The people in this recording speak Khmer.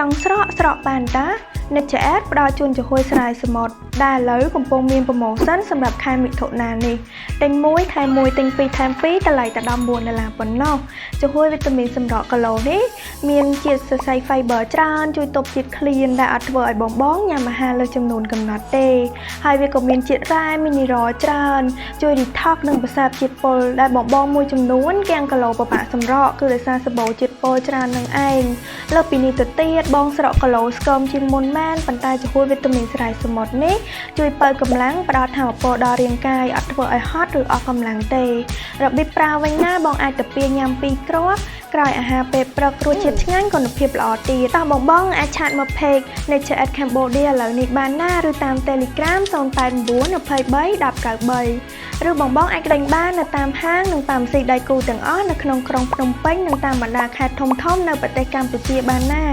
ង់ស្រក់បានតាអ្នកចែកផ្ដល់ជូនចំហុយស្រាយសមុទ្រដែលឥឡូវកំពុងមានប្រម៉ូសិនសម្រាប់ខែមិថុនានេះទិញ1ខែ1ទិញ2ថែម2តម្លៃតែ$14ប៉ុណ្ណោះចំហុយវីតាមីនសម្រក់គីឡូនេះមានជាតិសរសៃ fiber ច្រើនជួយទប់ជាតិឃ្លានដែលអាចធ្វើឲ្យបងញ៉ាំអាហារលើសចំនួនកំណត់ទេហើយវាក៏មានជាតិរ៉ែមីនីរ៉លច្រើនជួយ detox និងបន្សាបជាតិពុលដែលបងមួយចំនួនគាំងគីឡូពិបាកសម្រក់គឺដោយសារសម្បូរជាតិពុលច្រើននឹងឯងលើពីនេះទៅទៀតបងស្រក់គីឡូស្គមជាងមុនមែនប៉ុន្តែចំហុយវីតាមីនស្រាយសមុទ្រនេះជួយបើកកម្លាំងផ្ដល់ថាមពលដល់រាងកាយអត់ធ្វើឲ្យហត់ឬអស់កម្លាំងទេរបៀបប្រើវិញណាបងអាចទៅពីញ៉ាំ2គ្រាប់ក្រោយអាហារពេលព្រឹករសជាតិឆ្ងាញ់គុណភាពល្អទៀតតោះបងអាចឆាតមក page Nature at Cambodia ឥឡូវនេះបានណាឬតាម Telegram 089231093ឬបងអាចដេញបាននៅតាមហាងនិងតាមស៊ីដៃគូទាំងអស់នៅក្នុងក្រុងភ្នំពេញនិងតាមបណ្ដាខេត្តធំៗនៅប្រទេសកម្ពុជាបានណា